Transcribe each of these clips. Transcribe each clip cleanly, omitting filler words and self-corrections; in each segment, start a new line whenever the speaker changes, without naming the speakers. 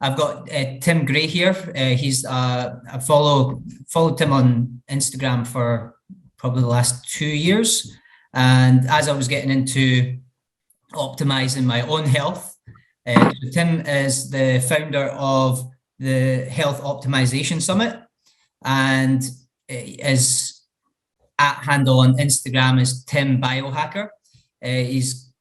I've got Tim Gray here. I followed Tim on Instagram for probably the last 2 years. And as I was getting into optimizing my own health, so Tim is the founder of the Health Optimisation Summit, and his handle on Instagram is Tim Biohacker. He's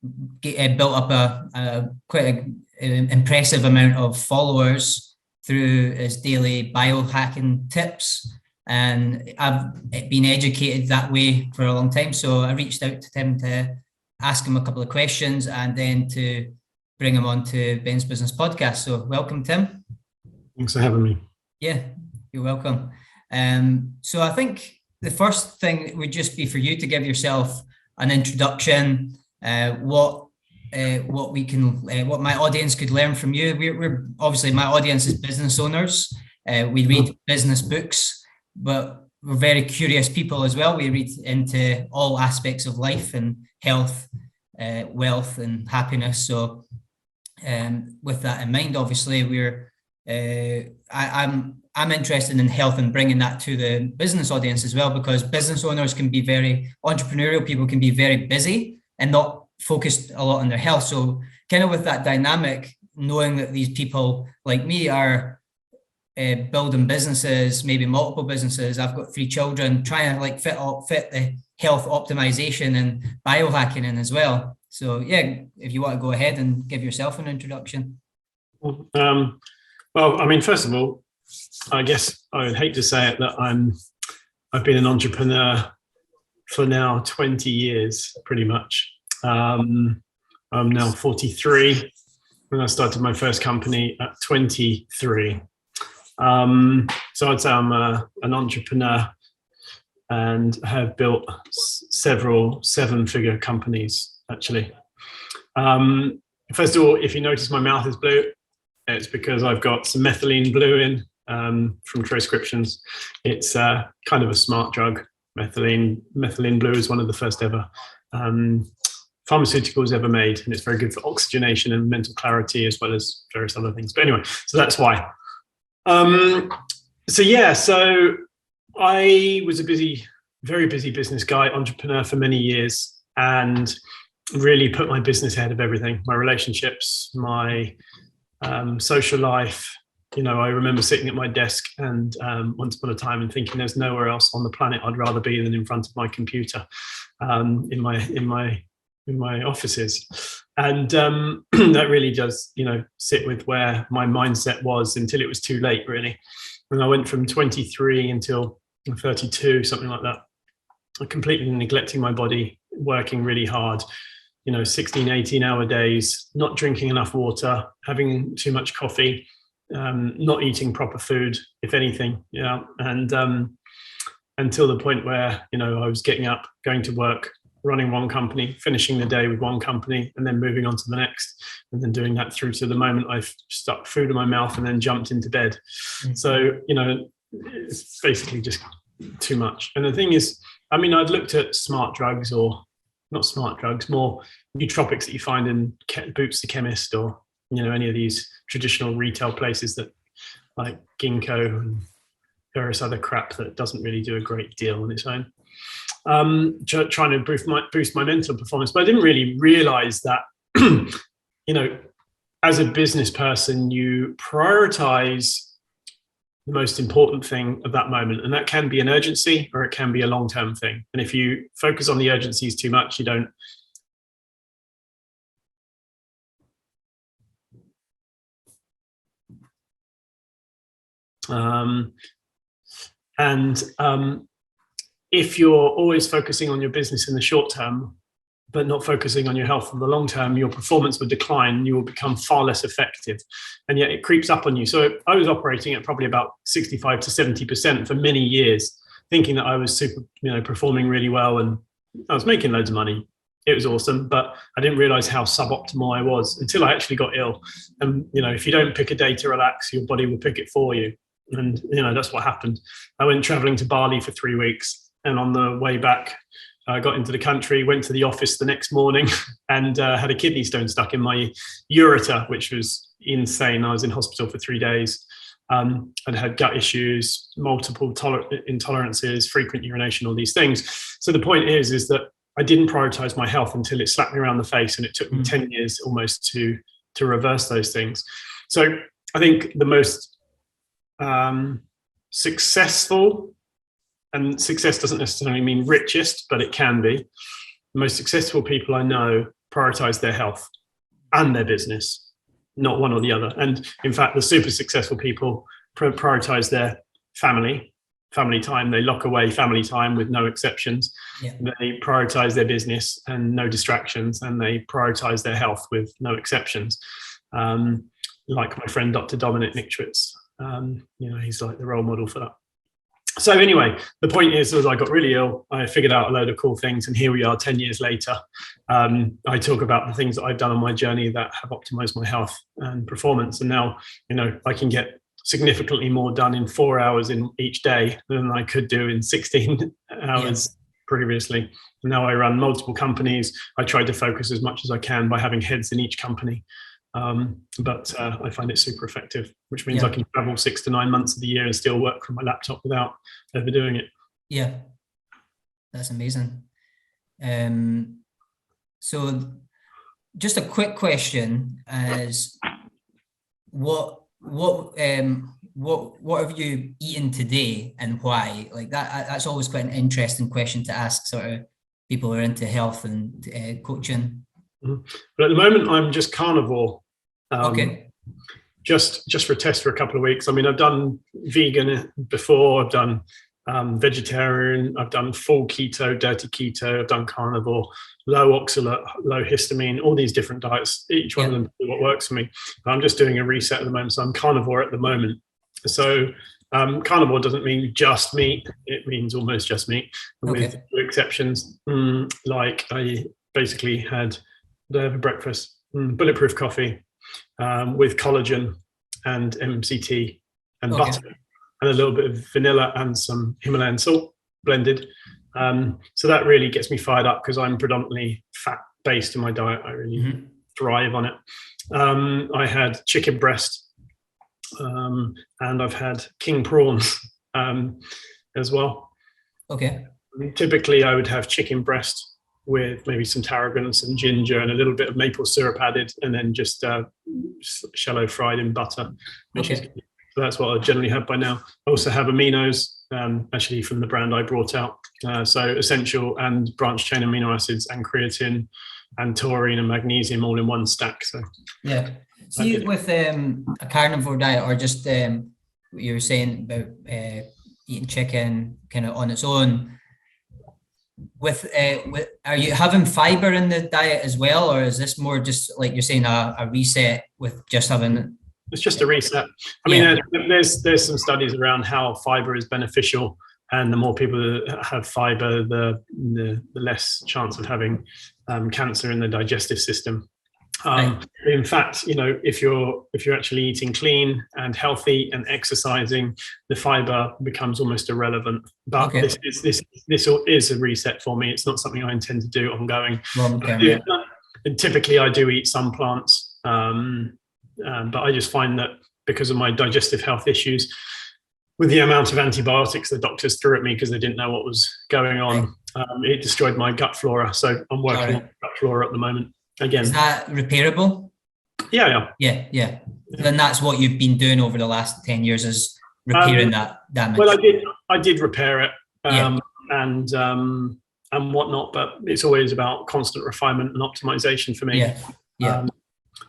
built up a quite impressive amount of followers through his daily biohacking tips, and I've been educated that way for a long time. So I reached out to Tim to ask him a couple of questions and then to bring him on to Ben's Business Podcast. So welcome, Tim.
Thanks for having me.
Yeah, you're welcome. So I think the first thing would just be for you to give yourself an introduction, what my audience could learn from you. We're obviously, my audience is business owners. We read business books, but we're very curious people as well. We read into all aspects of life and health, wealth and happiness. So with that in mind, obviously I'm interested in health and bringing that to the business audience as well, because business owners can be entrepreneurial people can be very busy and not focused a lot on their health. So kind of with that dynamic, knowing that these people like me are building businesses, maybe multiple businesses. I've got 3 children, trying to fit the health optimization and biohacking in as well. So yeah, if you want to go ahead and give yourself an introduction.
Well, I mean, first of all, I guess I would hate to say it that I've been an entrepreneur for now 20 years, pretty much. I'm now 43, and I started my first company at 23. So I'd say I'm an entrepreneur and have built several 7-figure companies, actually. First of all, if you notice my mouth is blue, it's because I've got some methylene blue in from Transcriptions. It's kind of a smart drug. Methylene blue is one of the first ever pharmaceuticals ever made, and it's very good for oxygenation and mental clarity, as well as various other things. But anyway, so that's why. So I was a very busy business guy, entrepreneur for many years, and really put my business ahead of everything, my relationships, my social life. I remember sitting at my desk and once upon a time and thinking there's nowhere else on the planet I'd rather be than in front of my computer in my offices. And that really does, sit with where my mindset was until it was too late, really. When I went from 23 until 32, something like that, completely neglecting my body, working really hard, 16, 18-hour days, not drinking enough water, having too much coffee, not eating proper food, if anything, and until the point where, I was getting up, going to work, running one company, finishing the day with one company, and then moving on to the next, and then doing that through to the moment I stuck food in my mouth and then jumped into bed. Mm-hmm. So, it's basically just too much. And the thing is, I'd looked at smart drugs, or not smart drugs, more nootropics that you find in Boots the Chemist, or, any of these traditional retail places that like Ginkgo and various other crap that doesn't really do a great deal on its own. Trying to boost my mental performance, but I didn't really realize that, as a business person, you prioritize the most important thing at that moment, and that can be an urgency or it can be a long-term thing. And if you focus on the urgencies too much, you don't. If you're always focusing on your business in the short term, but not focusing on your health in the long term, your performance will decline. You will become far less effective, and yet it creeps up on you. So I was operating at probably about 65 to 70% for many years, thinking that I was performing really well, and I was making loads of money. It was awesome, but I didn't realize how suboptimal I was until I actually got ill. And if you don't pick a day to relax, your body will pick it for you. And that's what happened. I went traveling to Bali for 3 weeks, and on the way back, I got into the country, went to the office the next morning, and had a kidney stone stuck in my ureter, which was, insane. I was in hospital for 3 days. I'd had gut issues, multiple intolerances, frequent urination, all these things. So the point is that I didn't prioritize my health until it slapped me around the face, and it took me 10 years almost to reverse those things. So I think the most successful, and success doesn't necessarily mean richest, but it can be, the most successful people I know prioritize their health and their business, not one or the other. And in fact, the super successful people prioritize their family time. They lock away family time with no exceptions.
Yeah.
They prioritize their business and no distractions, and they prioritize their health with no exceptions. Like my friend, Dr. Dominic Nichtwitz, he's like the role model for that. So anyway, the point is, as I got really ill, I figured out a load of cool things, and here we are 10 years later. I talk about the things that I've done on my journey that have optimized my health and performance. And now, I can get significantly more done in 4 hours in each day than I could do in 16 hours previously. And now I run multiple companies. I try to focus as much as I can by having heads in each company. But I find it super effective, which means I can travel 6 to 9 months of the year and still work from my laptop without overdoing it. Yeah,
that's amazing. So just a quick question is, what have you eaten today and why? Like that's always quite an interesting question to ask sort of people who are into health and coaching.
But at the moment, I'm just carnivore.
Okay.
Just for a test for a couple of weeks. I mean, I've done vegan before. I've done vegetarian. I've done full keto, dirty keto. I've done carnivore, low oxalate, low histamine. All these different diets. Each one of them what works for me. I'm just doing a reset at the moment, so I'm carnivore at the moment. So carnivore doesn't mean just meat. It means almost just meat, with exceptions. Like I basically had for breakfast, bulletproof coffee with collagen and MCT and butter and a little bit of vanilla and some Himalayan salt blended. So that really gets me fired up because I'm predominantly fat-based in my diet. I really thrive on it. I had chicken breast and I've had king prawns as well.
Okay.
Typically, I would have chicken breast with maybe some tarragon and some ginger and a little bit of maple syrup added, and then just shallow fried in butter. So that's what I generally have by now. I also have aminos, actually from the brand I brought out. So essential and branched chain amino acids and creatine and taurine and magnesium all in one stack. So
see, with a carnivore diet, or just what you were saying about eating chicken kind of on its own, with are you having fiber in the diet as well, or is this more just like you're saying a reset with just having?
It's just a reset. I mean, there's some studies around how fiber is beneficial, and the more people that have fiber, the less chance of having cancer in the digestive system. In fact, if you're actually eating clean and healthy and exercising, the fiber becomes almost irrelevant. But this is a reset for me. It's not something I intend to do ongoing. And typically, I do eat some plants, but I just find that because of my digestive health issues, with the amount of antibiotics the doctors threw at me because they didn't know what was going on, it destroyed my gut flora. So I'm working on gut flora at the moment. Again,
is that repairable?
Yeah.
Then that's what you've been doing over the last 10 years, is repairing that damage.
Well, I did repair it, and whatnot, but it's always about constant refinement and optimization for me.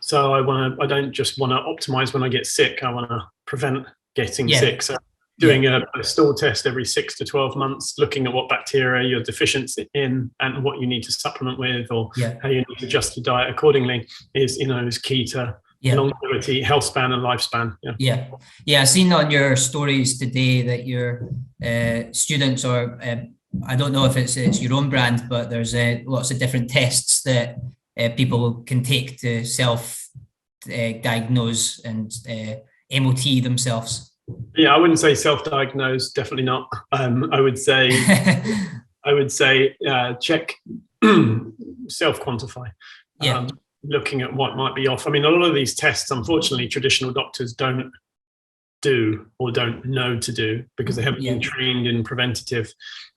So I don't just want to optimize when I get sick. I want to prevent getting sick. So doing a stool test every 6 to 12 months, looking at what bacteria you're deficient in and what you need to supplement with, or how you need to adjust your diet accordingly is key to longevity, health span and lifespan.
I've seen on your stories today that your students are, I don't know if it's your own brand, but there's lots of different tests that people can take to self-diagnose and MOT themselves.
I wouldn't say self-diagnose, definitely not. I would say check, self-quantify. looking at what might be off. I mean, a lot of these tests, unfortunately, traditional doctors don't do or don't know to do because they haven't been trained in preventative.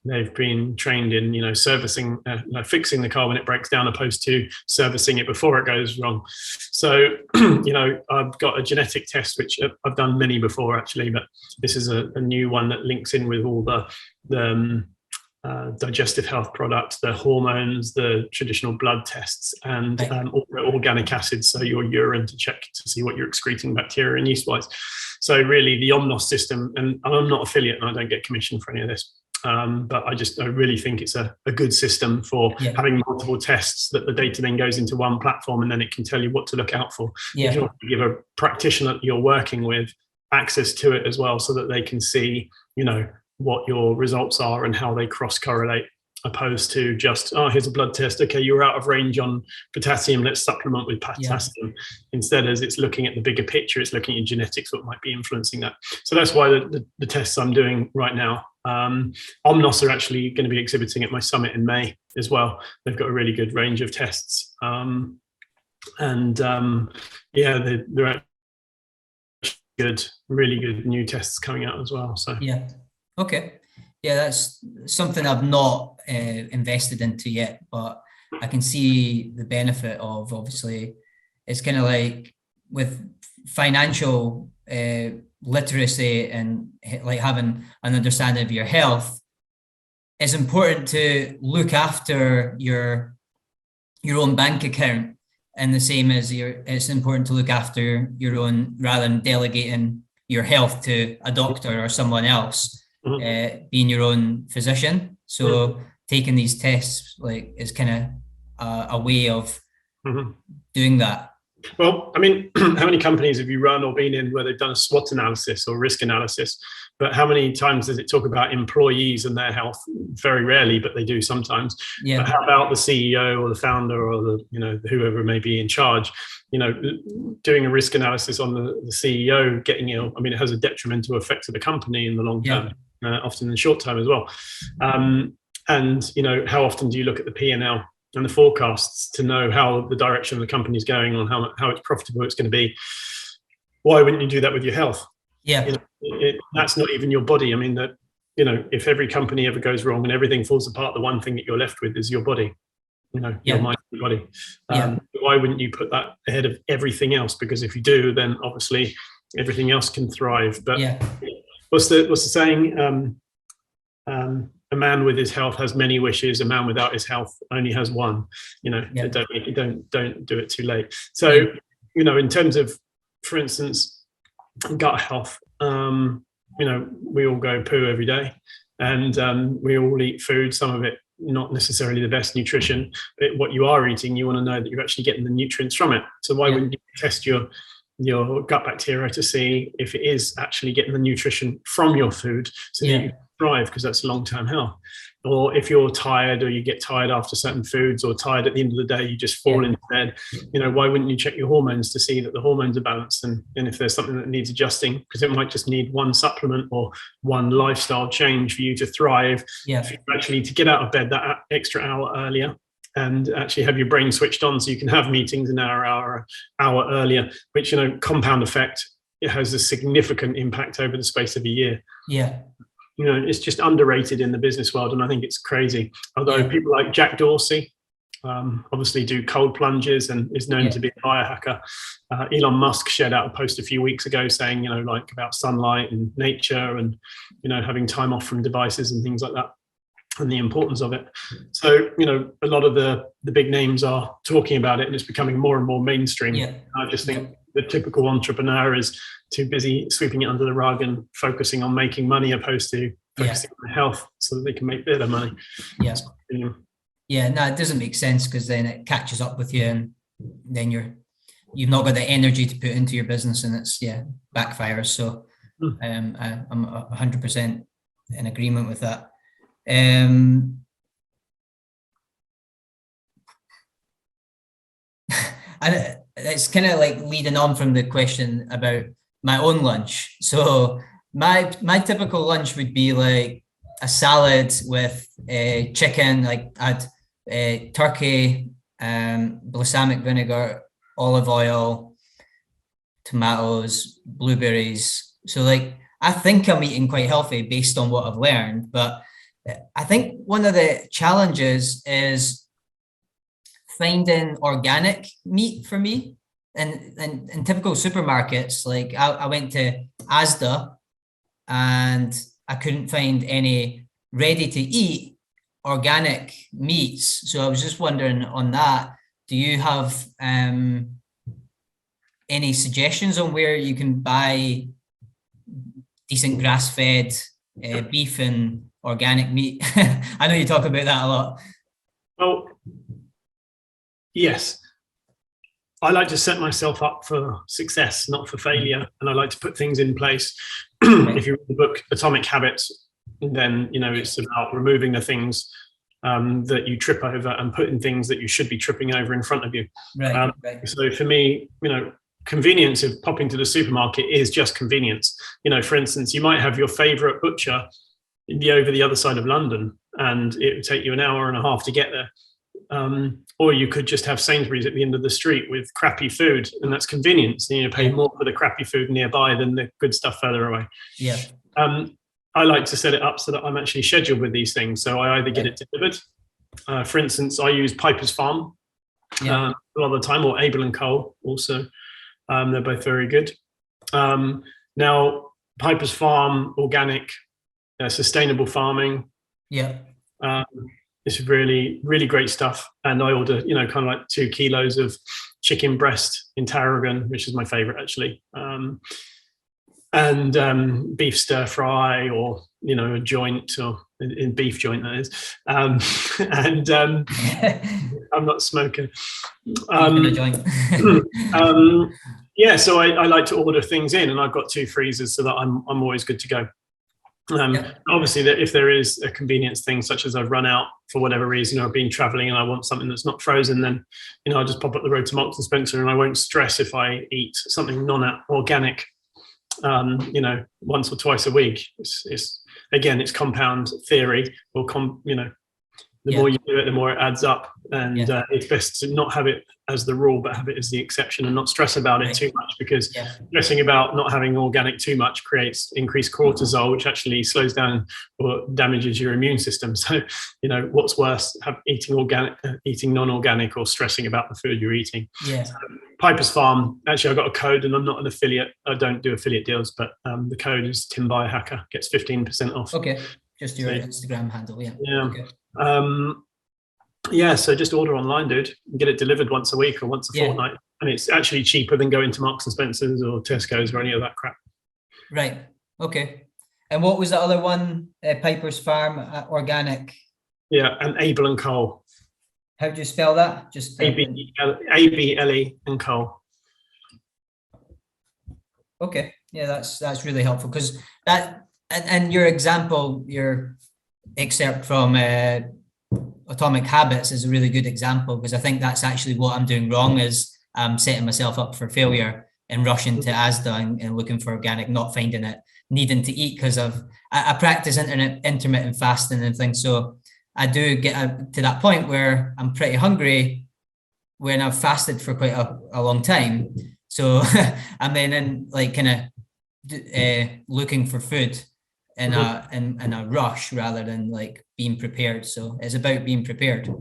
They've been trained in, servicing, fixing the car when it breaks down, opposed to servicing it before it goes wrong. So, I've got a genetic test, which I've done many before actually, but this is a new one that links in with all the digestive health products, the hormones, the traditional blood tests, and organic acids, so your urine to check to see what you're excreting bacteria and yeast-wise. So really the Omnos system, and I'm not affiliate and I don't get commission for any of this, but I really think it's a good system for having multiple tests, that the data then goes into one platform and then it can tell you what to look out for. You can also give a practitioner that you're working with access to it as well, so that they can see, what your results are and how they cross-correlate, opposed to just, here's a blood test. Okay, you're out of range on potassium. Let's supplement with potassium. Instead, as it's looking at the bigger picture, it's looking at genetics, what might be influencing that. So that's why the tests I'm doing right now. Omnos are actually going to be exhibiting at my summit in May as well. They've got a really good range of tests. They're good, really good new tests coming out as well. So
okay, that's something I've not invested into yet, but I can see the benefit of. Obviously, it's kind of like with financial literacy and like having an understanding of your health. It's important to look after your own bank account. And the same as it's important to look after your own, rather than delegating your health to a doctor or someone else, being your own physician. So taking these tests is kind of a way of doing that.
Well, I mean, how many companies have you run or been in where they've done a SWOT analysis or risk analysis? But how many times does it talk about employees and their health? Very rarely, but they do sometimes. But how about the CEO or the founder or the whoever may be in charge? Doing a risk analysis on the CEO getting ill. I mean, it has a detrimental effect to the company in the long term, often in the short term as well. And how often do you look at the P&L and the forecasts to know how the direction of the company is going, on how it's profitable it's going to be? Why wouldn't you do that with your health? That's not even your body. I mean, if every company ever goes wrong and everything falls apart, the one thing that you're left with is your body, your mind, your body. Why wouldn't you put that ahead of everything else? Because if you do, then obviously everything else can thrive. But what's the saying? A man with his health has many wishes. A man without his health only has one. Don't do it too late. So, in terms of, for instance, gut health, we all go poo every day, and we all eat food. Some of it not necessarily the best nutrition. But what you are eating, you want to know that you're actually getting the nutrients from it. So why wouldn't you test your gut bacteria to see if it is actually getting the nutrition from your food, so that you thrive, because that's long-term health. Or if you're tired, or you get tired after certain foods, or tired at the end of the day, you just fall into bed, why wouldn't you check your hormones to see that the hormones are balanced, and if there's something that needs adjusting, because it might just need one supplement or one lifestyle change for you to thrive, for you actually to get out of bed that extra hour earlier, and actually have your brain switched on so you can have meetings an hour earlier, which, compound effect, it has a significant impact over the space of a year. It's just underrated in the business world, and I think it's crazy. Although people like Jack Dorsey obviously do cold plunges and is known to be a biohacker. Elon Musk shared out a post a few weeks ago saying, about sunlight and nature and, having time off from devices and things like that, and the importance of it. So, a lot of the big names are talking about it, and it's becoming more and more mainstream. I just think the typical entrepreneur is too busy sweeping it under the rug and focusing on making money, opposed to focusing on health so that they can make better money.
It doesn't make sense, because then it catches up with you, and then you've not got the energy to put into your business, and it's backfires. So I'm 100% in agreement with that. And it's kind of like leading on from the question about my own lunch. So my typical lunch would be like a salad with chicken. Like I'd turkey, balsamic vinegar, olive oil, tomatoes, blueberries. So like, I think I'm eating quite healthy based on what I've learned, but I think one of the challenges is finding organic meat for me. And in typical supermarkets, like I went to Asda and I couldn't find any ready to eat organic meats. So I was just wondering on that, do you have any suggestions on where you can buy decent grass-fed beef and organic meat? I know you talk about that a lot.
Well, yes. I like to set myself up for success, not for failure. And I like to put things in place. If you read the book Atomic Habits, then, it's about removing the things that you trip over and putting things that you should be tripping over in front of you.
Right.
So for me, convenience of popping to the supermarket is just convenience. For instance, you might have your favorite butcher over the other side of London, and it would take you an hour and a half to get there. Or you could just have Sainsbury's at the end of the street with crappy food, and that's convenience. You pay more for the crappy food nearby than the good stuff further away.
Yeah.
I like to set it up so that I'm actually scheduled with these things. So I either get it delivered. For instance, I use Piper's Farm a lot of the time, or Abel and Cole also. They're both very good. Now, Piper's Farm, organic, sustainable farming.
Yeah.
It's really, really great stuff. And I order, kind of like 2 kilos of chicken breast in tarragon, which is my favorite actually. And beef stir fry, or, a joint, or in beef joint, that is. And I'm not smoking. So I like to order things in, and I've got 2 freezers so that I'm always good to go. Obviously, that if there is a convenience thing, such as I've run out for whatever reason, or I've been traveling and I want something that's not frozen, then I'll just pop up the road to Marks and Spencer, and I won't stress if I eat something non-organic once or twice a week. It's again, it's compound theory, or the more you do it, the more it adds up. And it's best to not have it as the rule, but have it as the exception, and not stress about it too much, because stressing about not having organic too much creates increased cortisol, which actually slows down or damages your immune system. So, what's worse, eating non-organic, or stressing about the food you're eating.
Yeah.
So, Piper's Farm, actually, I've got a code, and I'm not an affiliate. I don't do affiliate deals, but the code is Tim Biohacker, gets 15% off.
Okay. Just your Instagram handle. Yeah.
Okay. So just order online, dude, and get it delivered once a week or once a fortnight, and it's actually cheaper than going to Marks and Spencer's or Tesco's or any of that crap.
Right. Okay. And what was the other one? Piper's Farm, organic.
Yeah, and Abel and Cole.
How do you spell that? Just
ABLE and Cole.
Okay. Yeah, that's really helpful, because that and your example, your excerpt from Atomic Habits is a really good example, because I think that's actually what I'm doing wrong, is setting myself up for failure and rushing to Asda and looking for organic, not finding it, needing to eat, because I practice intermittent fasting and things. So I do get to that point where I'm pretty hungry when I've fasted for quite a long time. So I'm then in like kind of looking for food in a rush rather than like being prepared. So it's about being prepared.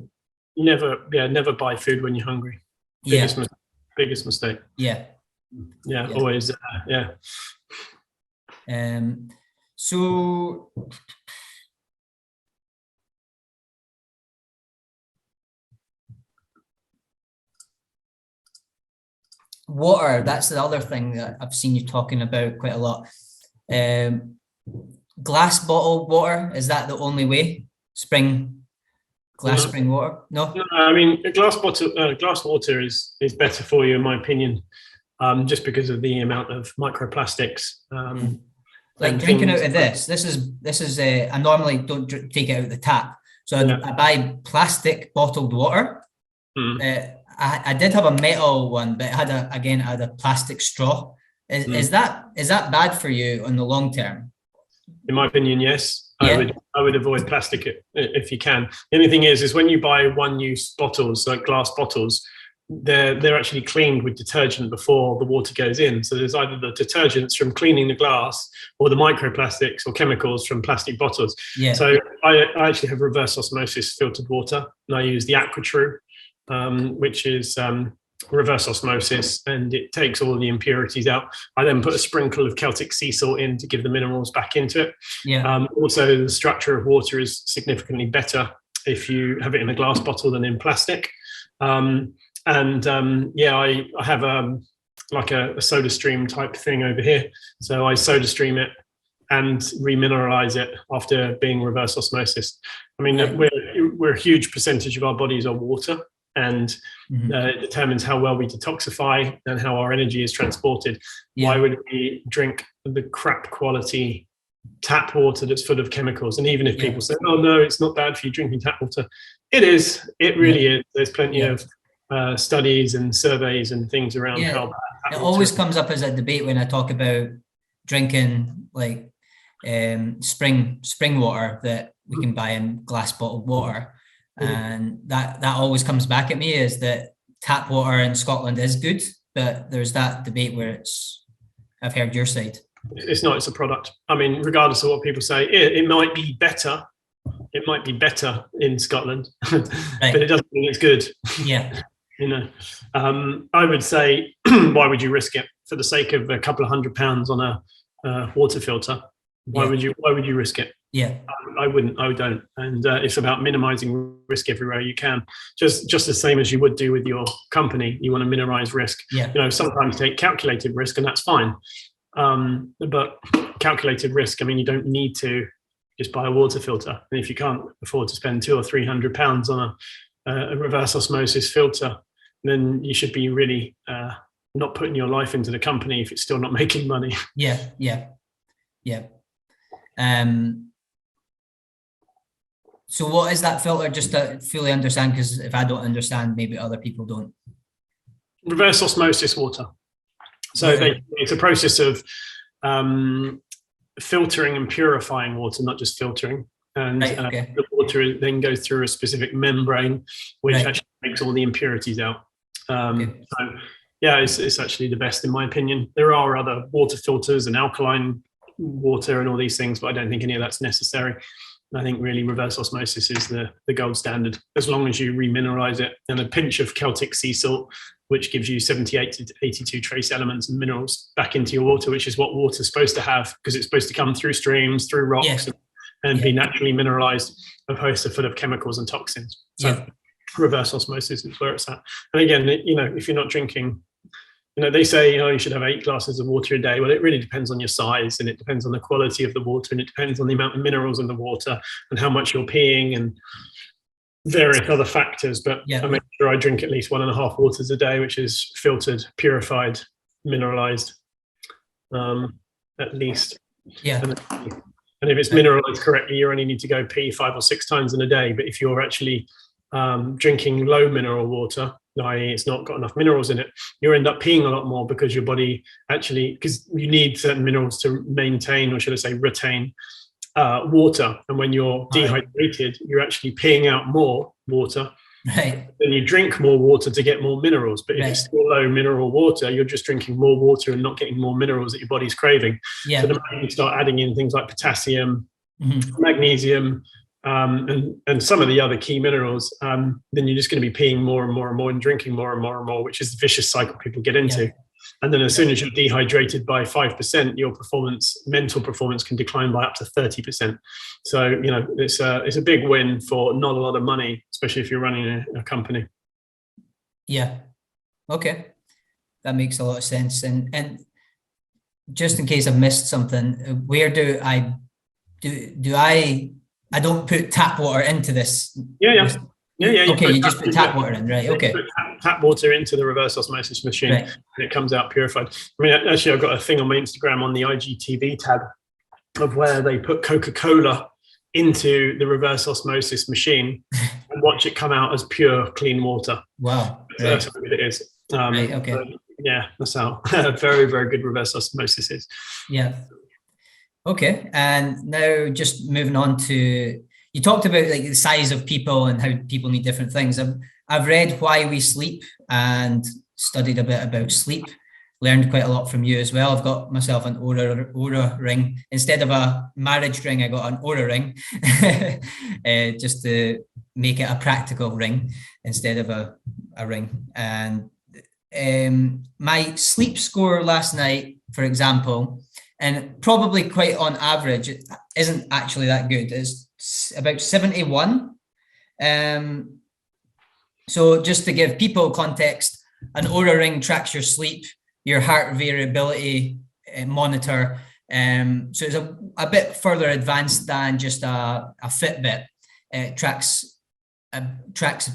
Never buy food when you're hungry. Biggest mistake. Yeah. Always.
So water, that's the other thing that I've seen you talking about quite a lot. Glass bottle water, is that the only way? Spring water? No,
I mean, glass water is better for you, in my opinion, just because of the amount of microplastics.
Like drinking out of this is I normally don't take it out of the tap, so I buy plastic bottled water. I did have a metal one, but it had a plastic straw. Is that bad for you on the long term?
In my opinion, yes. I would avoid plastic if you can. The only thing is when you buy one-use bottles, like glass bottles, they're actually cleaned with detergent before the water goes in. So there's either the detergents from cleaning the glass or the microplastics or chemicals from plastic bottles.
Yeah.
So I actually have reverse osmosis filtered water, and I use the AquaTrue, which is reverse osmosis, and it takes all the impurities out. I then put a sprinkle of Celtic sea salt in to give the minerals back into it.
Yeah.
Also, the structure of water is significantly better if you have it in a glass bottle than in plastic. I have like a soda stream type thing over here. So I soda stream it and remineralize it after being reverse osmosis. I mean, we're a huge percentage of our bodies are water, and it determines how well we detoxify and how our energy is transported. Yeah. Why would we drink the crap quality tap water that's full of chemicals? And even if people say, oh no, it's not bad for you drinking tap water, it is. It really is. There's plenty of studies and surveys and things around how bad
it always comes up as a debate when I talk about drinking like spring water that we can buy in glass bottled water. And that always comes back at me is that tap water in Scotland is good, but there's that debate where I've heard your side.
It's not, it's a product. I mean, regardless of what people say, it might be better. It might be better in Scotland, but it doesn't mean it's good.
Yeah.
I would say, why would you risk it for the sake of a couple of £100 on a water filter? Why would you risk it?
Yeah,
I wouldn't. I don't. And it's about minimizing risk everywhere you can. Just the same as you would do with your company. You want to minimize risk.
Yeah.
Sometimes take calculated risk, and that's fine. But calculated risk, I mean, you don't need to just buy a water filter. And if you can't afford to spend £200 or £300 on a reverse osmosis filter, then you should be really not putting your life into the company if it's still not making money.
Yeah. So what is that filter, just to fully understand, because if I don't understand, maybe other people don't.
Reverse osmosis water. So it's a process of filtering and purifying water, not just filtering. And the water then goes through a specific membrane, which actually takes all the impurities out. So it's actually the best in my opinion. There are other water filters and alkaline water and all these things, but I don't think any of that's necessary. I think really reverse osmosis is the gold standard, as long as you remineralize it, and a pinch of Celtic sea salt, which gives you 78 to 82 trace elements and minerals back into your water, which is what water's supposed to have, because it's supposed to come through streams, through rocks, and be naturally mineralized, opposed to full of chemicals and toxins. So reverse osmosis is where it's at. And again, if you're not drinking, they say, you should have 8 glasses of water a day. Well, it really depends on your size, and it depends on the quality of the water, and it depends on the amount of minerals in the water and how much you're peeing and various other factors. But I make sure I drink at least 1.5 waters a day, which is filtered, purified, mineralized, at least.
Yeah.
And if it's mineralized correctly, you only need to go pee 5 or 6 times in a day. But if you're actually drinking low mineral water, i.e. it's not got enough minerals in it, you end up peeing a lot more, because your body actually, because you need certain minerals to maintain, or should I say retain, water. And when you're dehydrated, you're actually peeing out more water. Then you drink more water to get more minerals. But if it's still low mineral water, you're just drinking more water and not getting more minerals that your body's craving. So the moment you start adding in things like potassium, magnesium, and some of the other key minerals, then you're just going to be peeing more and more and more and drinking more and more and more, which is the vicious cycle people get into. And then as soon as you're dehydrated by 5%, your mental performance can decline by up to 30%. So, it's a big win for not a lot of money, especially if you're running a company.
Yeah. Okay. That makes a lot of sense. And just in case I've missed something, where do I don't put tap water into this?
Yeah.
Okay, you just put tap water in, right? Okay.
Put tap water into the reverse osmosis machine, and it comes out purified. I mean, actually, I've got a thing on my Instagram on the IGTV tab of where they put Coca-Cola into the reverse osmosis machine and watch it come out as pure, clean water.
Wow.
So that's how good it is.
Okay.
That's how very, very good reverse osmosis is.
Yeah. Okay, and now just moving on to, you talked about like the size of people and how people need different things. I've read Why We Sleep and studied a bit about sleep. Learned quite a lot from you as well. I've got myself an Aura ring instead of a marriage ring. I got an Aura ring, just to make it a practical ring instead of a ring. And my sleep score last night, for example, and probably quite on average, it isn't actually that good. It's about 71. So just to give people context, an Aura ring tracks your sleep, your heart variability monitor. So it's a bit further advanced than just a Fitbit. It tracks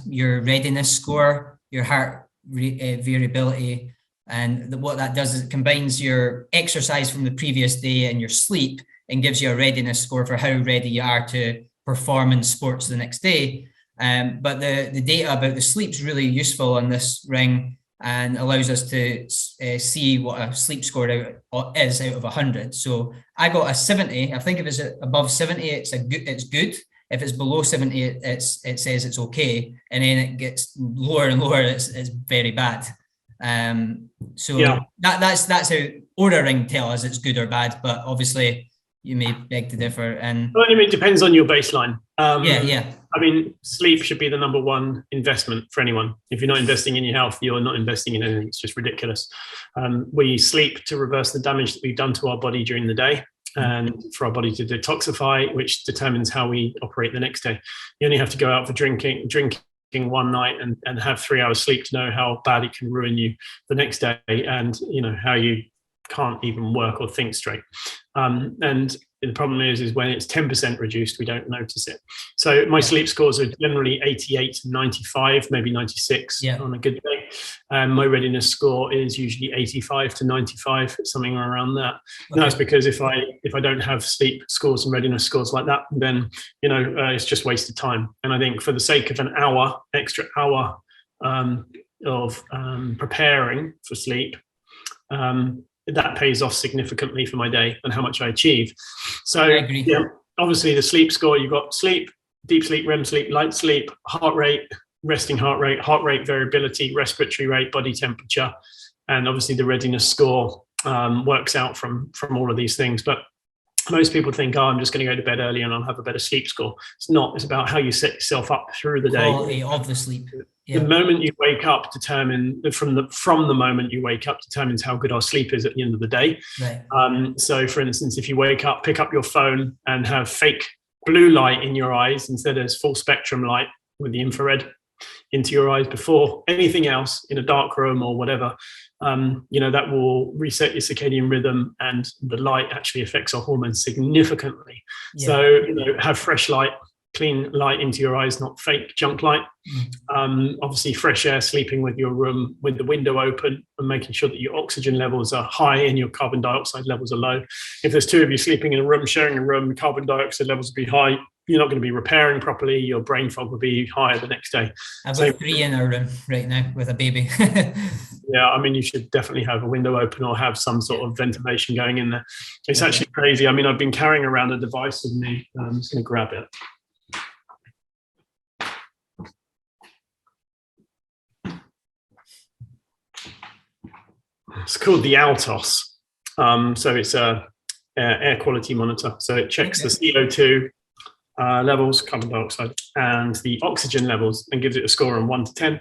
your readiness score, your heart variability. And what that does is it combines your exercise from the previous day and your sleep and gives you a readiness score for how ready you are to perform in sports the next day. But the data about the sleep is really useful on this ring and allows us to see what a sleep score is out of 100. So I got a 70. I think if it's above 70, it's good. If it's below 70, it says it's okay, and then it gets lower and lower. It's very bad. So yeah, that's how Oura Ring tell us it's good or bad, but obviously you may beg to differ. And
well, I mean, it depends on your baseline.
Yeah.
I mean, sleep should be the number one investment for anyone. If you're not investing in your health, you're not investing in anything. It's just ridiculous. We sleep to reverse the damage that we've done to our body during the day, and for our body to detoxify, which determines how we operate the next day. You only have to go out for drinking one night and have 3 hours sleep to know how bad it can ruin you the next day, and how you can't even work or think straight. And the problem is when it's 10% reduced, we don't notice it. So my sleep scores are generally 88 to 95, maybe 96 on a good day. My readiness score is usually 85 to 95, something around that. Okay. That's because if I don't have sleep scores and readiness scores like that, then it's just wasted time. And I think for the sake of an extra hour of preparing for sleep, that pays off significantly for my day and how much I achieve. So obviously the sleep score, you've got sleep, deep sleep, REM sleep, light sleep, heart rate, resting heart rate variability, respiratory rate, body temperature, and obviously the readiness score works out from all of these things. But most people think, I'm just going to go to bed early and I'll have a better sleep score. It's not. It's about how you set yourself up through the day.
Quality of the sleep.
The moment you wake up from the moment you wake up determines how good our sleep is at the end of the day. Right. So for instance, if you wake up, pick up your phone and have fake blue light in your eyes instead of full spectrum light with the infrared into your eyes before anything else in a dark room or whatever, that will reset your circadian rhythm, and the light actually affects our hormones significantly. So have fresh light, clean light into your eyes, not fake junk light. Obviously fresh air, sleeping with your room with the window open and making sure that your oxygen levels are high and your carbon dioxide levels are low. If there's two of you sleeping in a room, sharing a room, carbon dioxide levels will be high. You're not going to be repairing properly. Your brain fog will be higher the next day.
I've got 3 in our room right now with a baby.
Yeah, I mean, you should definitely have a window open or have some sort of ventilation going in there. It's actually crazy. I mean, I've been carrying around a device with me. I'm just going to grab it. It's called the Altos. So it's a air quality monitor. So it checks the CO2 levels, carbon dioxide, and the oxygen levels, and gives it a score on 1 to 10.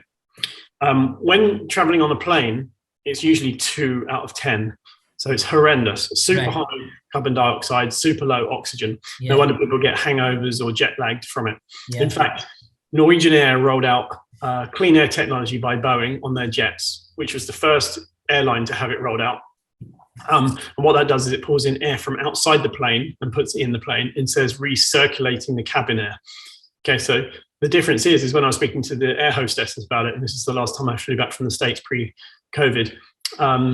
When traveling on a plane, it's usually 2 out of 10. So it's horrendous. Super high carbon dioxide, super low oxygen. No wonder people get hangovers or jet lagged from it. In fact, Norwegian Air rolled out clean air technology by Boeing on their jets, which was the first airline to have it rolled out. And what that does is it pulls in air from outside the plane and puts it in the plane and says recirculating the cabin air. Okay, so the difference is when I was speaking to the air hostesses about it, and this is the last time I flew back from the States pre-COVID,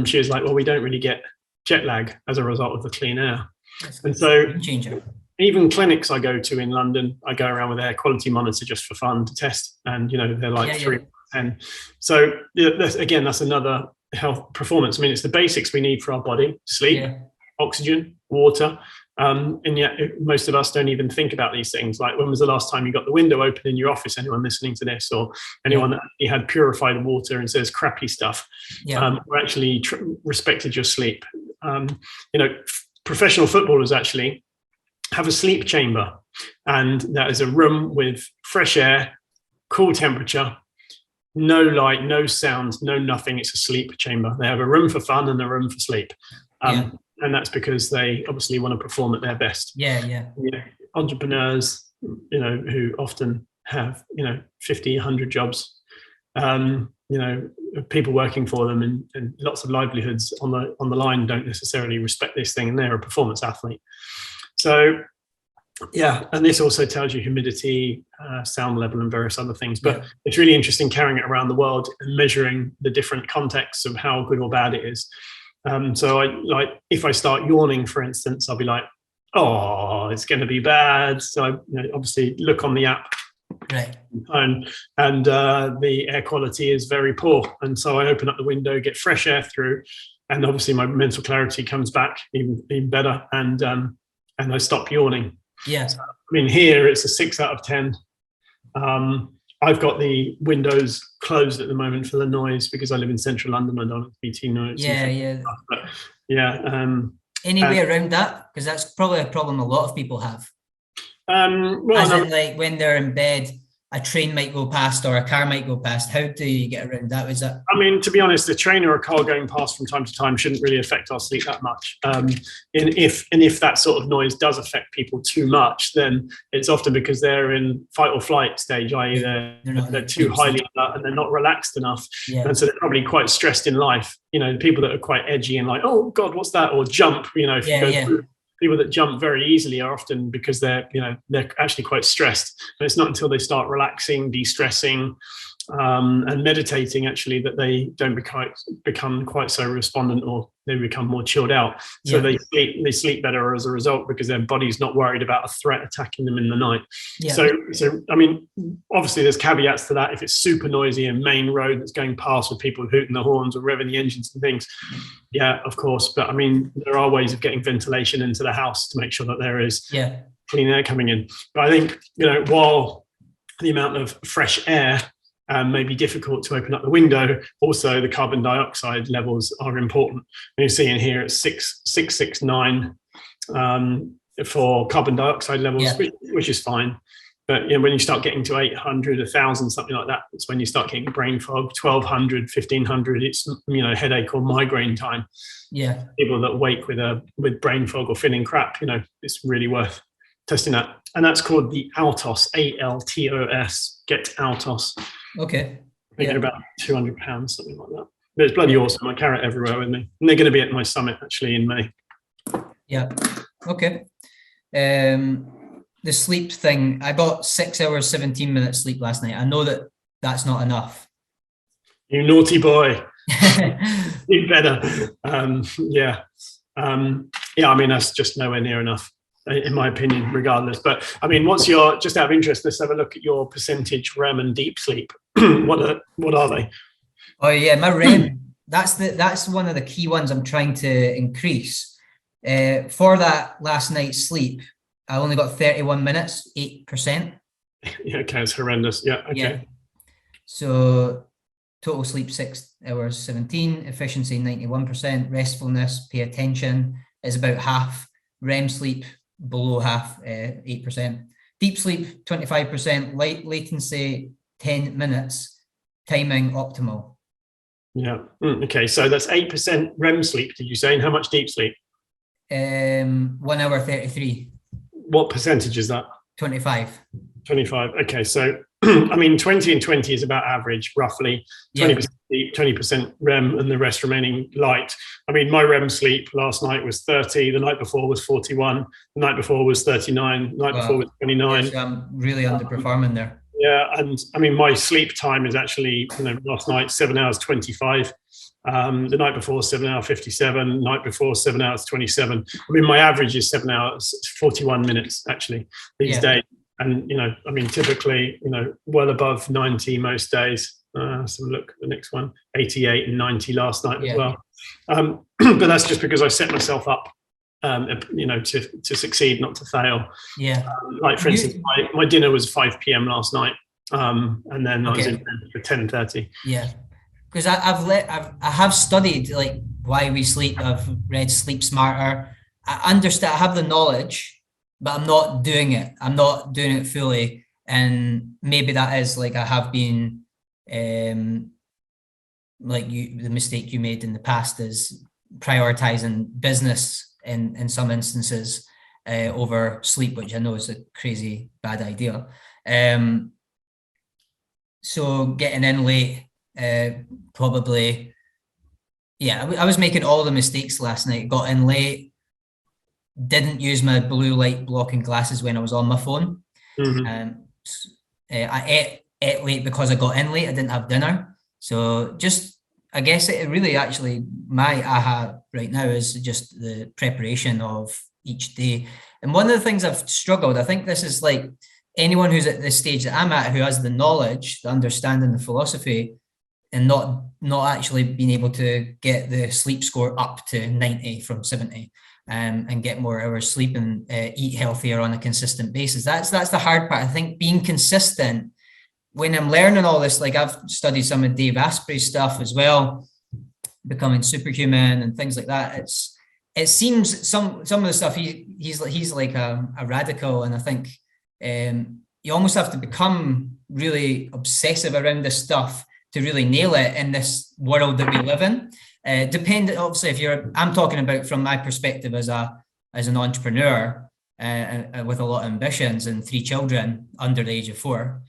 she was like, well, we don't really get jet lag as a result of the clean air. And so even clinics I go to in London, I go around with air quality monitor just for fun to test, and they're like 3 out of 10. So that's another health performance. I mean, it's the basics we need for our body: sleep, oxygen, water, And yet most of us don't even think about these things. Like, when was the last time you got the window open in your office? Anyone listening to this, or anyone that you had purified water and says crappy stuff, or actually respected your sleep? Professional footballers actually have a sleep chamber, and that is a room with fresh air, cool temperature, no light, no sound, no nothing. It's a sleep chamber. They have a room for fun and a room for sleep. And that's because they obviously want to perform at their best. Entrepreneurs, who often have, 50, 100 jobs, people working for them and lots of livelihoods on the line don't necessarily respect this thing, and they're a performance athlete. So, and this also tells you humidity, sound level, and various other things. But it's really interesting carrying it around the world and measuring the different contexts of how good or bad it is. So if I start yawning, for instance, I'll be like, oh, it's going to be bad. So I obviously look on the app.
Right.
And the air quality is very poor. And so I open up the window, get fresh air through, and obviously my mental clarity comes back even better. And I stop yawning.
Yeah.
So, here it's a 6 out of 10. I've got the windows closed at the moment for the noise because I live in central London. I don't have BT noise.
Any way around that? Because that's probably a problem a lot of people have. When they're in bed, a train might go past or a car might go past. How do you get around that? Was that?
To be honest, a train or a car going past from time to time shouldn't really affect our sleep that much. If that sort of noise does affect people too much, then it's often because they're in fight or flight stage, i.e. they're too highly alert and they're not relaxed enough. And so they're probably quite stressed in life. The people that are quite edgy and like, oh God, what's that? Or jump, people that jump very easily are often because they're actually quite stressed. And it's not until they start relaxing, de-stressing, and meditating actually that they don't become quite so respondent, or they become more chilled out. So they sleep better as a result because their body's not worried about a threat attacking them in the night. So obviously there's caveats to that. If it's super noisy, a main road that's going past with people hooting the horns or revving the engines and things, of course. But there are ways of getting ventilation into the house to make sure that there is clean air coming in. But I think, while the amount of fresh air may be difficult to open up the window, also the carbon dioxide levels are important. And you see in here it's 669 for carbon dioxide levels, which is fine. But when you start getting to 800, 1,000, something like that, it's when you start getting brain fog. 1,200, 1,500, it's headache or migraine time. People that wake with brain fog or feeling crap, it's really worth testing that. And that's called the Altos, ALTOS, get Altos.
Okay.
Thinking about £200, something like that. But it's bloody awesome. I carry it everywhere with me. And they're going to be at my summit actually in May.
Yeah. Okay. The sleep thing, I got 6 hours, 17 minutes sleep last night. I know that's not enough.
You naughty boy. You better. That's just nowhere near enough, in my opinion, regardless. But what's your, just out of interest, let's have a look at your percentage REM and deep sleep. What are they?
Oh yeah, my REM, that's one of the key ones I'm trying to increase. For that last night's sleep, I only got 31 minutes, 8%.
Yeah, okay, it's horrendous. Yeah, okay.
Yeah. So total sleep 6 hours, 17, efficiency 91%, restfulness, pay attention is about half, REM sleep below half, 8%, deep sleep 25%, latency 10 minutes, timing optimal.
Yeah. Okay, so that's 8% REM sleep, did you say? And how much deep sleep?
1 hour 33.
What percentage is that?
25.
25. Okay, so 20 and 20 is about average, roughly. 20% deep, 20% REM, and the rest remaining light. My REM sleep last night was 30. The night before was 41. The night before was 39. The night before was 29.
Yes, I'm really underperforming there.
Yeah, and my sleep time is actually, last night 7 hours 25. The night before 7 hours 57. The night before 7 hours 27. My average is 7 hours 41 minutes actually these days. And typically well above 90 most days. So look at the next one, 88 and 90 last night as well. But that's just because I set myself up to succeed, not to fail.
Yeah.
Like for instance, my dinner was 5 p.m. last night, and then I was in bed for 10:30.
Yeah, because I have studied like why we sleep. I've read Sleep Smarter. I understand. I have the knowledge, but I'm not doing it. I'm not doing it fully, and maybe that is like I have been, like the mistake you made in the past is prioritizing business in some instances over sleep, which I know is a crazy bad idea. So getting in late, probably, yeah, I was making all the mistakes last night. Got in late, didn't use my blue light blocking glasses when I was on my phone. I ate late because I got in late. I didn't have dinner. So just, I guess it really actually, my aha right now is just the preparation of each day. And one of the things I've struggled, I think this is like anyone who's at this stage that I'm at, who has the knowledge, the understanding, the philosophy, and not actually being able to get the sleep score up to 90 from 70, and get more hours sleep and eat healthier on a consistent basis. That's the hard part. I think being consistent when I'm learning all this, like I've studied some of Dave Asprey's stuff as well, becoming superhuman and things like that. It seems some of the stuff he's like a radical, and I think you almost have to become really obsessive around this stuff to really nail it in this world that we live in. Obviously, I'm talking about from my perspective as an entrepreneur with a lot of ambitions and 3 children under the age of 4.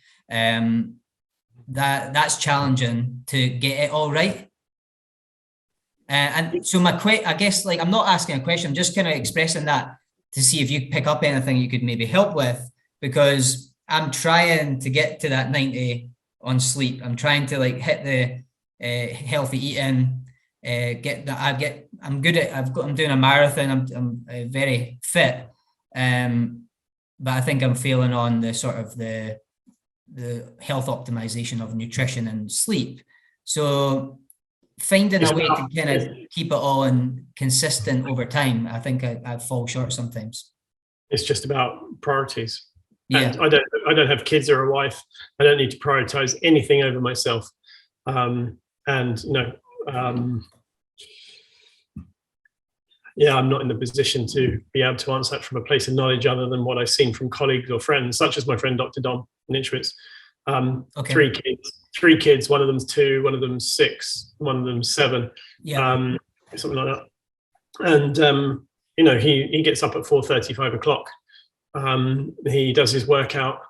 That's challenging to get it all right. And so I guess, like, I'm not asking a question, I'm just kind of expressing that to see if you pick up anything you could maybe help with, because I'm trying to get to that 90 on sleep. I'm trying to like hit the healthy eating, I'm doing a marathon. I'm very fit. But I think I'm failing on the sort of the health optimization of nutrition and sleep. So finding a way to kind of keep it all in consistent over time, I think I fall short sometimes.
It's just about priorities.
Yeah.
And I don't have kids or a wife. I don't need to prioritize anything over myself. Yeah, I'm not in the position to be able to answer that from a place of knowledge other than what I've seen from colleagues or friends, such as my friend Dr. Dom Ninchwitz. 3 kids, one of them's 2, one of them's 6, one of them's 7, something like that. And he gets up at 4:30, 5 o'clock. He does his workout.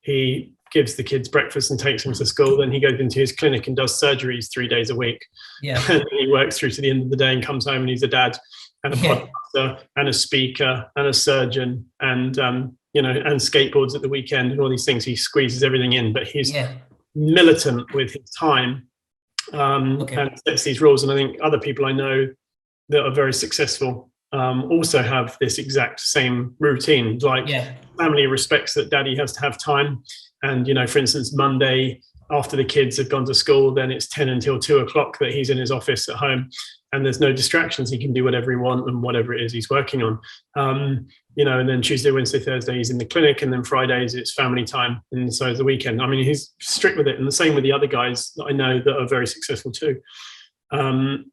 He gives the kids breakfast and takes them to school. Then he goes into his clinic and does surgeries 3 days a week.
Yeah.
And he works through to the end of the day and comes home and he's a dad and a podcaster and a speaker and a surgeon and and skateboards at the weekend and all these things. He squeezes everything in, but he's militant with his time and sets these rules. And I think other people I know that are very successful also have this exact same routine. Like family respects that daddy has to have time. And, for instance, Monday after the kids have gone to school, then it's 10 until 2 o'clock that he's in his office at home and there's no distractions. He can do whatever he wants and whatever it is he's working on. And then Tuesday, Wednesday, Thursday, he's in the clinic, and then Fridays it's family time. And so is the weekend. I mean, he's strict with it. And the same with the other guys that I know that are very successful too. And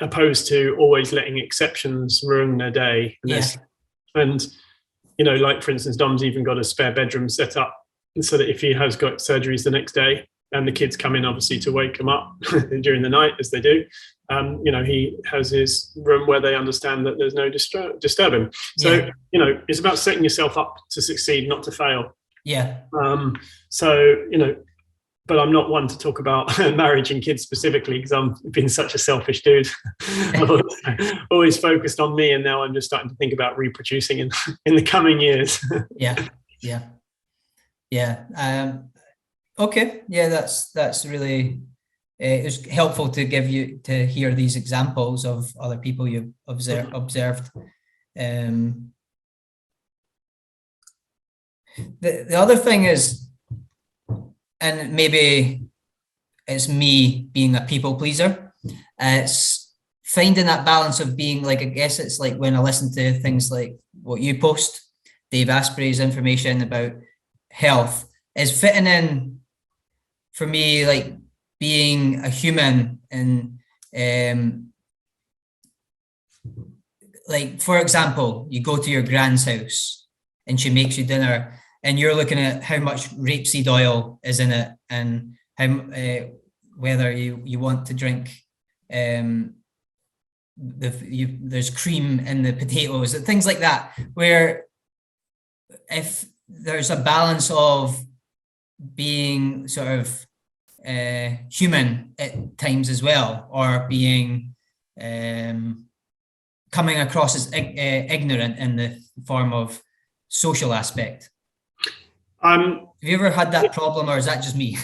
opposed to always letting exceptions ruin their day. And like for instance, Dom's even got a spare bedroom set up so that if he has got surgeries the next day and the kids come in obviously to wake him up during the night as they do, he has his room where they understand that there's no disturb him. So, it's about setting yourself up to succeed, not to fail.
Yeah.
But I'm not one to talk about marriage and kids specifically because I've been such a selfish dude. I've always focused on me, and now I'm just starting to think about reproducing in the coming years.
Okay. Yeah, that's really it was helpful to hear these examples of other people you've observed. The other thing is, and maybe it's me being a people pleaser, it's finding that balance of being like, I guess it's like when I listen to things like what you post, Dave Asprey's information about health, is fitting in for me, like being a human. And like, for example, you go to your grand's house and she makes you dinner, and you're looking at how much rapeseed oil is in it, and how whether you want to drink there's cream in the potatoes, things like that, where if there's a balance of being sort of human at times as well, or being coming across as ignorant in the form of social aspect. Have you ever had that problem, or is that just me?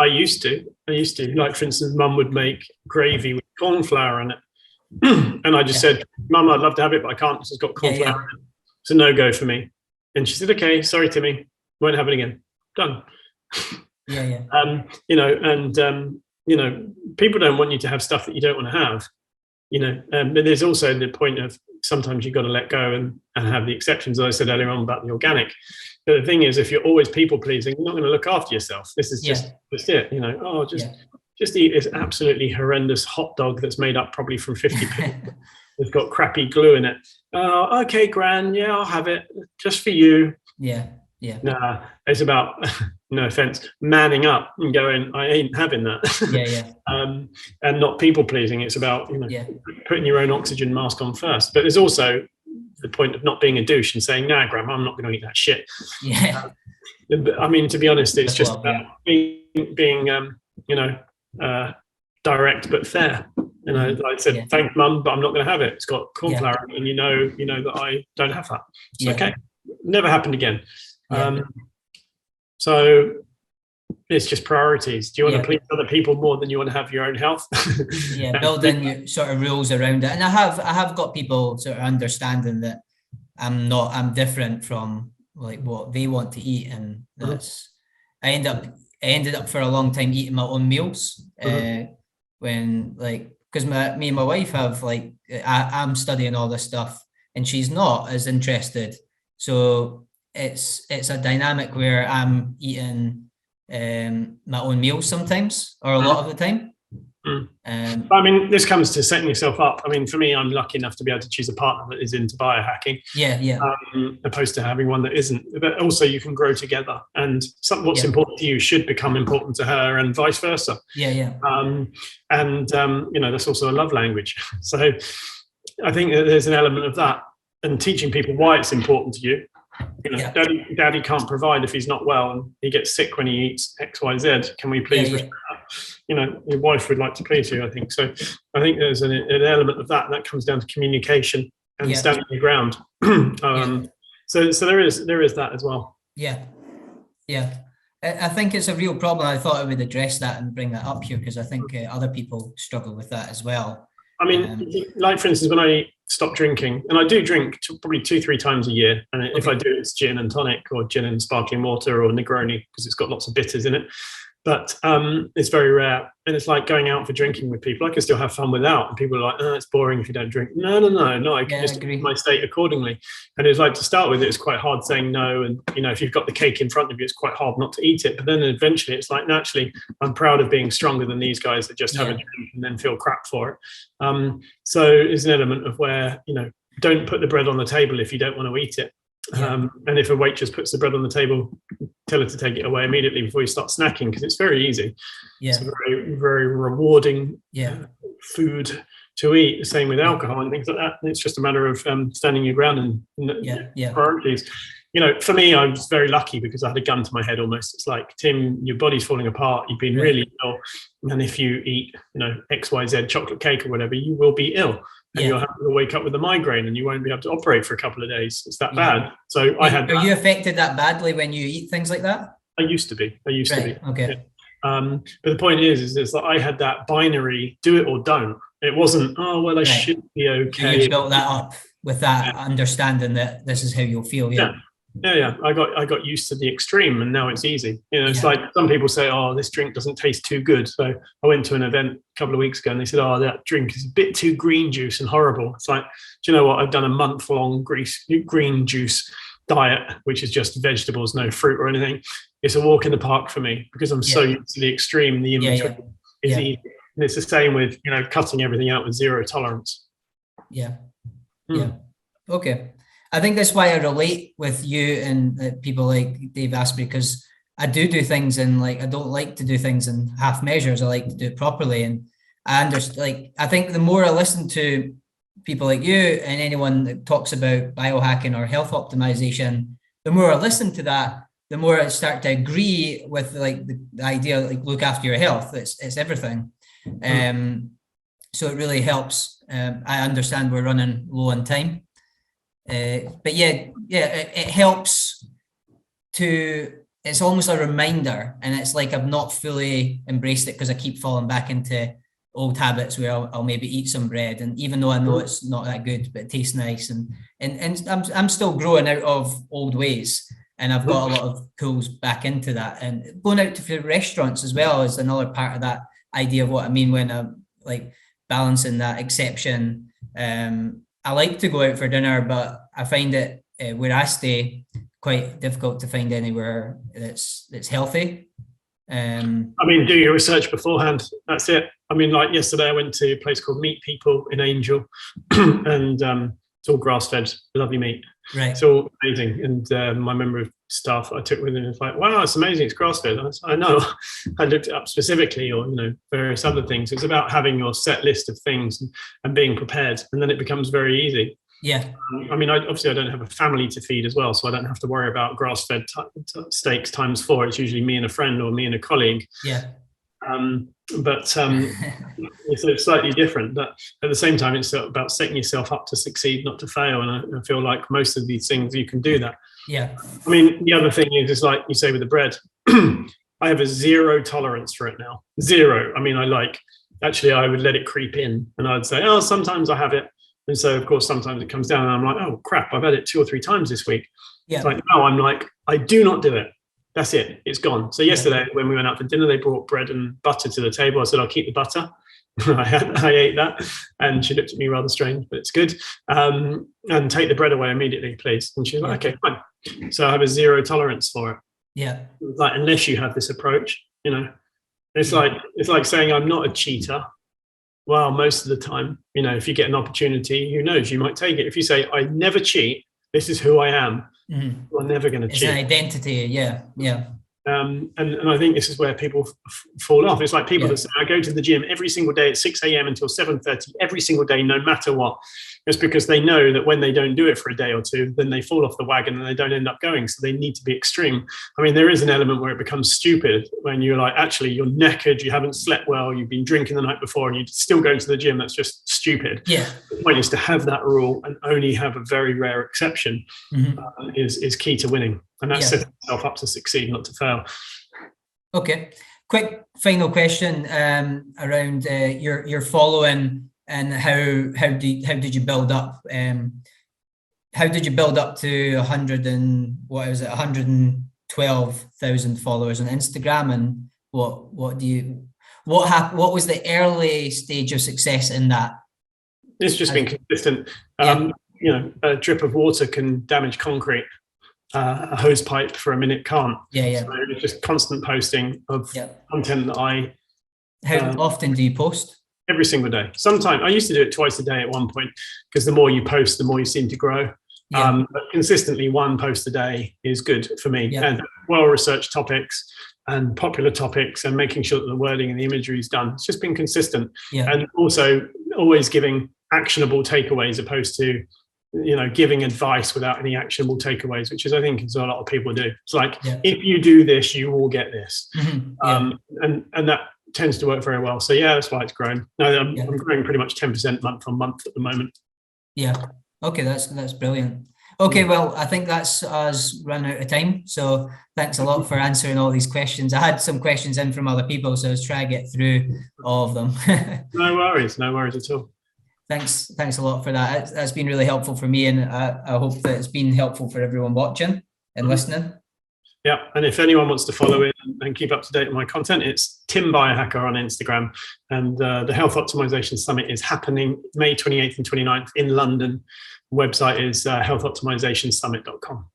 I used to. Like, for instance, Mum would make gravy with corn flour in it. And I just said, Mum, I'd love to have it, but I can't. It's got corn flour in it. It's a no-go for me. And she said, okay, sorry, Timmy, won't have it again. Done. You know, and you know, people don't want you to have stuff that you don't want to have. You know, but there's also the point of sometimes you've got to let go and have the exceptions, as I said earlier on about the organic. But the thing is, if you're always people pleasing, you're not going to look after yourself. This is just it. You know, just eat this absolutely horrendous hot dog that's made up probably from 50 people. It's got crappy glue in it. Oh, okay, Gran, yeah, I'll have it just for you.
Yeah.
Nah, it's about, no offense, manning up and going, I ain't having that. And not people pleasing. It's about, you know, putting your own oxygen mask on first. But there's also the point of not being a douche and saying, nah, Grandma, I'm not going to eat that shit. I mean, to be honest, it's just about being you know, direct but fair. You know, like I said, thanks, Mum, but I'm not going to have it. It's got corn flour, and you know that I don't have that. It's okay. Never happened again. So it's just priorities. Do you want to please other people more than you want to have your own health?
Building your sort of rules around it. And I have got people sort of understanding that I'm different from like what they want to eat, and that's I ended up for a long time eating my own meals when, like, because me and my wife have, like, I'm studying all this stuff and she's not as interested, so it's a dynamic where I'm eating my own meals sometimes, or a lot of the time.
I mean, this comes to setting yourself up. I mean, for me, I'm lucky enough to be able to choose a partner that is into biohacking, opposed to having one that isn't. But also, you can grow together, and what's important to you should become important to her, and vice versa. You know, that's also a love language. So I think that there's an element of that, and teaching people why it's important to you. You know, Daddy can't provide if he's not well, and he gets sick when he eats X, Y, Z. Can we please respect that? You know, your wife would like to please you, I think. So I think there's an element of that, and that comes down to communication and standing your ground. So there is that as well.
I think it's a real problem. I thought I would address that and bring that up here, because I think other people struggle with that as well.
I mean, like, for instance, when I stop drinking, and I do drink probably 2-3 times a year, and if I do, it's gin and tonic, or gin and sparkling water, or Negroni, because it's got lots of bitters in it. But it's very rare, and it's like going out for drinking with people. I can still have fun without, and people are like, "Oh, it's boring if you don't drink." No, I can just keep my state accordingly. And it's like, to start with, it's quite hard saying no, and you know, if you've got the cake in front of you, it's quite hard not to eat it. But then eventually, it's like, naturally, I'm proud of being stronger than these guys that just have a drink and then feel crap for it. So there's an element of where, you know, don't put the bread on the table if you don't want to eat it. And if a waitress puts the bread on the table, tell her to take it away immediately before you start snacking, because it's very easy. It's a very, very rewarding food to eat. The same with alcohol and things like that. It's just a matter of standing your ground and priorities. You know, for me, I was very lucky because I had a gun to my head almost. It's like, Tim, your body's falling apart. You've been really ill. And if you eat, you know, XYZ chocolate cake or whatever, you will be ill. And you'll have to wake up with a migraine, and you won't be able to operate for a couple of days. It's that bad. So I had.
Are you affected that badly when you eat things like that?
I used to be.
Okay.
But the point is that I had that binary: do it or don't. It wasn't, oh well, I should be okay.
So you built that up with that understanding that this is how you'll feel.
Yeah. I got used to the extreme, and now it's easy. It's like some people say, "Oh, this drink doesn't taste too good." So I went to an event a couple of weeks ago, and they said, "Oh, that drink is a bit too green juice and horrible." It's like, do you know what? I've done a month-long green juice diet, which is just vegetables, no fruit or anything. It's a walk in the park for me because I'm so used to the extreme. The in-between is easy, and it's the same with cutting everything out with zero tolerance.
Okay. I think that's why I relate with you and people like Dave Asprey, because I do things and I don't like to do things in half measures. I like to do it properly. And I understand, I think the more I listen to people like you and anyone that talks about biohacking or health optimization, the more I listen to that, the more I start to agree with the idea, look after your health. It's everything. So it really helps. I understand we're running low on time. But it helps it's almost a reminder, and it's like I've not fully embraced it because I keep falling back into old habits where I'll maybe eat some bread, and even though I know it's not that good, but it tastes nice, and I'm still growing out of old ways, and I've got a lot of tools back into that. And going out to restaurants as well is another part of that idea of what I mean when I'm balancing that exception. I like to go out for dinner, but I find it where I stay quite difficult to find anywhere that's healthy.
Do your research beforehand. That's it. Yesterday I went to a place called Meat People in Angel, and it's all grass-fed, lovely meat.
Right.
It's all amazing. And my member of staff I took with him was like, "Wow, it's amazing. It's grass-fed." I know. I looked it up specifically, or various other things. It's about having your set list of things and being prepared, and then it becomes very easy.
Yeah.
Obviously I don't have a family to feed as well, so I don't have to worry about grass-fed steaks times 4. It's usually me and a friend or me and a colleague.
Yeah.
It's slightly different, but at the same time it's about setting yourself up to succeed, not to fail. And I feel like most of these things you can do that. The other thing is like you say with the bread, I have a zero tolerance for it now. Zero. I would let it creep in, and I'd say, oh, sometimes I have it. And so of course sometimes it comes down and I'm like, oh crap, I've had it 2 or 3 times this week. It's like, no, I do not do it. That's it. It's gone. So yesterday when we went out for dinner, they brought bread and butter to the table. I said, I'll keep the butter. I ate that, and she looked at me rather strange, but it's good. And take the bread away immediately, please. And she was like, okay, fine. So I have a zero tolerance for it.
Yeah.
Unless you have this approach, it's like saying I'm not a cheater. Well, most of the time, if you get an opportunity, who knows, you might take it. If you say, I never cheat, this is who I am, you're never going to cheat.
It's an identity, yeah.
And I think this is where people fall off. It's like people that say, I go to the gym every single day at 6 a.m. until 7:30, every single day, no matter what. It's because they know that when they don't do it for a day or two, then they fall off the wagon and they don't end up going. So they need to be extreme. There is an element where it becomes stupid when you're like, actually, you're knackered, you haven't slept well, you've been drinking the night before, and you still go to the gym. That's just stupid.
Yeah.
The point is to have that rule and only have a very rare exception is key to winning. And that's setting yourself up to succeed, not to fail. Okay.
Quick final question around your following and how did you build up? How did you build up to 112,000 followers on Instagram? And what was the early stage of success in that?
It's just been consistent. A drip of water can damage concrete. A hose pipe for a minute can't. So it's just constant posting of content that
How often do you post?
Every single day. Sometimes I used to do it twice a day at one point, because the more you post, the more you seem to grow. But consistently, 1 post a day is good for me. And well-researched topics and popular topics, and making sure that the wording and the imagery is done. It's just been consistent. And also always giving actionable takeaways, opposed to giving advice without any actionable takeaways, which is, I think, is what a lot of people do. It's like, if you do this, you will get this. And that tends to work very well. So that's why it's grown. I'm growing pretty much 10% month on month at the moment.
Okay, that's brilliant. Okay, well, I think that's us run out of time. So thanks a lot for answering all these questions. I had some questions in from other people, so I was trying to get through all of them.
No worries at all.
Thanks a lot for that. That's been really helpful for me, and I hope that it's been helpful for everyone watching. in listening.
Yeah, and if anyone wants to follow it and keep up to date with my content, it's Tim Biohacker on Instagram. And the Health Optimization Summit is happening May 28th and 29th in London. The website is healthoptimizationsummit.com.